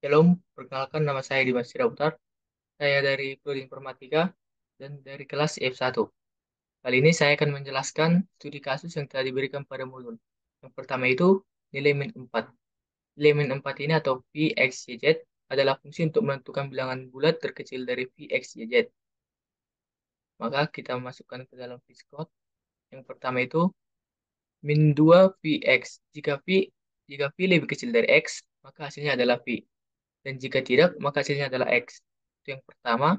Shalom, perkenalkan nama saya Dimas Sirautar. Saya dari Prodi Informatika dan dari kelas F1. Kali ini saya akan menjelaskan studi kasus yang telah diberikan pada modul. Yang pertama itu nilai min 4. Nilai min 4 ini atau Vxyz adalah fungsi untuk menentukan bilangan bulat terkecil dari Vxyz. Maka kita masukkan ke dalam Vscode. Yang pertama itu min 2 Vx. Jika V lebih kecil dari X, maka hasilnya adalah V. Dan jika tidak, maka hasilnya adalah X. Itu yang pertama.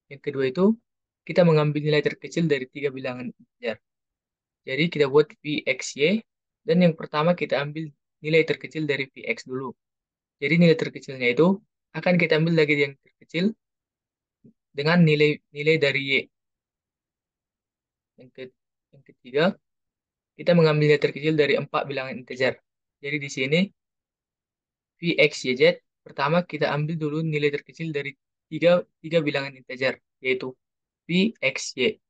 Yang kedua itu, kita mengambil nilai terkecil dari tiga bilangan integer. Jadi kita buat Vxy, dan yang pertama kita ambil nilai terkecil dari Vx dulu. Jadi nilai terkecilnya itu akan kita ambil lagi yang terkecil dengan nilai dari Y. Yang, yang ketiga, kita mengambil nilai terkecil dari empat bilangan integer. Jadi di sini Vxyz, pertama kita ambil dulu nilai terkecil dari tiga bilangan integer, yaitu Vxy.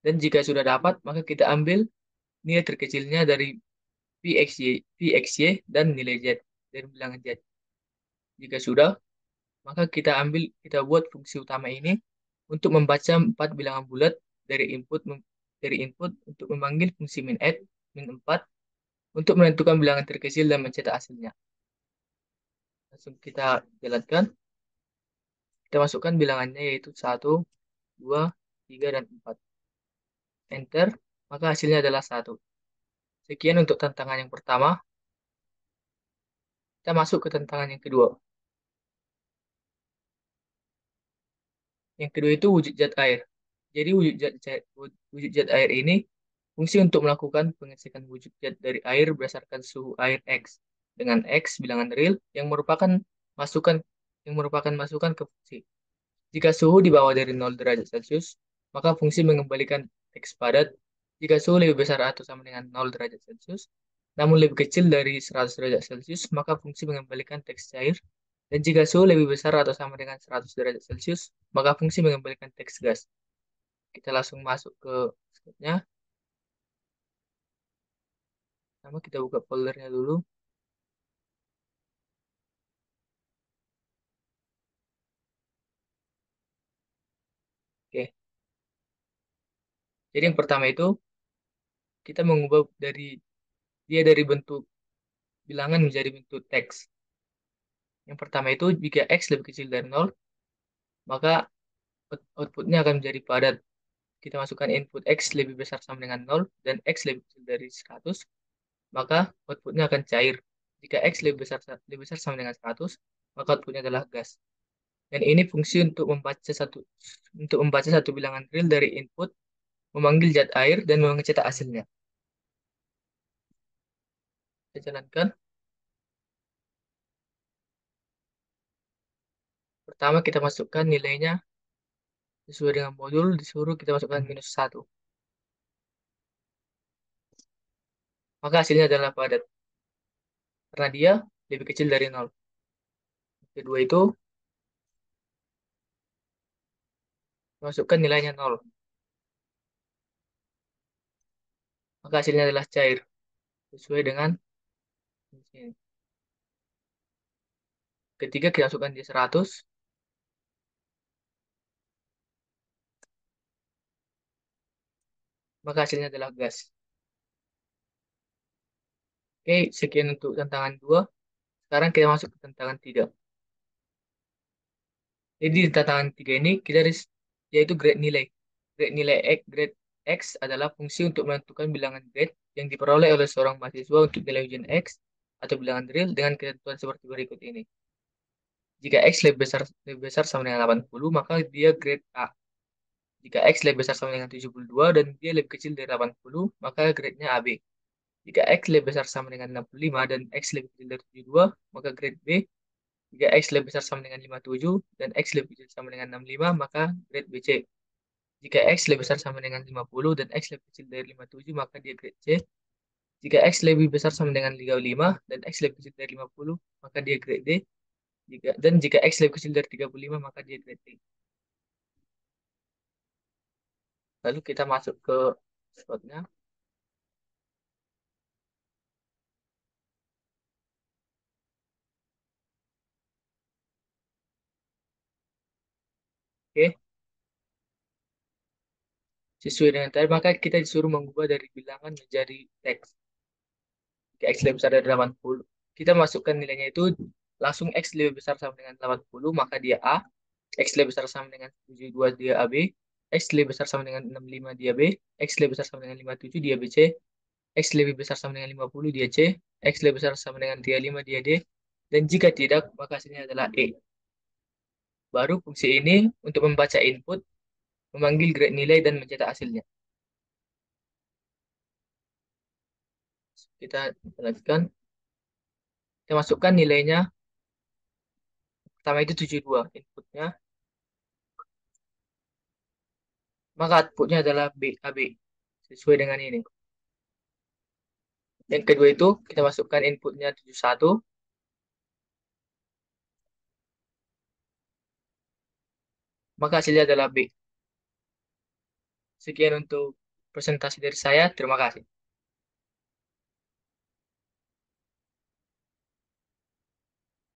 Dan jika sudah dapat, maka kita ambil nilai terkecilnya dari Vxy dan nilai Z dari bilangan Z. Jika sudah, maka kita buat fungsi utama ini untuk membaca empat bilangan bulat dari input untuk memanggil fungsi min add min 4 untuk menentukan bilangan terkecil dan mencetak hasilnya. Langsung kita jalankan. Kita masukkan bilangannya yaitu 1, 2, 3, dan 4. Enter, maka hasilnya adalah 1. Sekian untuk tantangan yang pertama. Kita masuk ke tantangan yang kedua. Yang kedua itu wujud zat air. Jadi wujud zat air ini fungsi untuk melakukan pengecekan wujud zat dari air berdasarkan suhu air X dengan X bilangan real masukan yang merupakan masukan ke fungsi. Jika suhu di bawah dari 0 derajat Celcius, maka fungsi mengembalikan X padat. Jika suhu lebih besar atau sama dengan 0 derajat Celcius, namun lebih kecil dari 100 derajat Celcius, maka fungsi mengembalikan teks cair. Dan jika suhu lebih besar atau sama dengan 100 derajat Celcius, maka fungsi mengembalikan teks gas. Kita langsung masuk ke script-nya. Pertama kita buka foldernya dulu. Oke. Jadi yang pertama itu kita mengubah dari bentuk bilangan menjadi bentuk teks. Yang pertama itu jika X lebih kecil dari 0, maka outputnya akan menjadi padat. Kita masukkan input X lebih besar sama dengan 0 dan X lebih kecil dari 100, maka outputnya akan cair. Jika X lebih besar sama dengan 100, maka outputnya adalah gas. Dan ini fungsi untuk membaca satu bilangan real dari input, memanggil zat air, dan mencetak hasilnya. Kita jalankan. Pertama kita masukkan nilainya sesuai dengan modul, disuruh kita masukkan -1. Maka hasilnya adalah padat, karena dia lebih kecil dari 0. Kedua itu, masukkan nilainya 0. Maka hasilnya adalah cair, sesuai dengan ini. Ketiga kita masukkan di 100, maka hasilnya adalah gas. Oke, sekian untuk tantangan 2. Sekarang kita masuk ke tantangan 3. Jadi di tantangan 3 ini yaitu grade nilai. Grade X adalah fungsi untuk menentukan bilangan grade yang diperoleh oleh seorang mahasiswa untuk nilai ujian X atau bilangan real dengan ketentuan seperti berikut ini. Jika X lebih besar sama dengan 80, maka dia grade A. Jika X lebih besar sama dengan 72 dan dia lebih kecil dari 80, maka grade-nya AB. Jika X lebih besar sama dengan 65 dan X lebih kecil dari 72, maka grade B. Jika X lebih besar sama dengan 57 dan X lebih kecil sama dengan 65, maka grade BC. Jika X lebih besar sama dengan 50 dan X lebih kecil dari 57, maka dia grade C. Jika X lebih besar sama dengan 35 dan X lebih kecil dari 50, maka dia grade D. Jika X lebih kecil dari 35, maka dia grade D. Lalu kita masuk ke slotnya. Oke, sesuai dengan tadi, maka kita disuruh mengubah dari bilangan menjadi teks. Jika X lebih besar dari 80, kita masukkan nilainya itu langsung X lebih besar sama dengan 80, maka dia A. X lebih besar sama dengan 72, dia AB. X lebih besar sama dengan 65, dia B. X lebih besar sama dengan 57, dia BC. X lebih besar sama dengan 50, dia C. X lebih besar sama dengan 35, dia D. Dan jika tidak, maka hasilnya adalah E. Baru fungsi ini untuk membaca input, memanggil grade nilai, dan mencetak hasilnya. Kita lanjutkan. Kita masukkan nilainya. Pertama itu 72 inputnya. Maka outputnya adalah B, AB. Sesuai dengan ini. Yang kedua itu kita masukkan inputnya 71. Maka hasilnya adalah B. Sekian untuk presentasi dari saya. Terima kasih.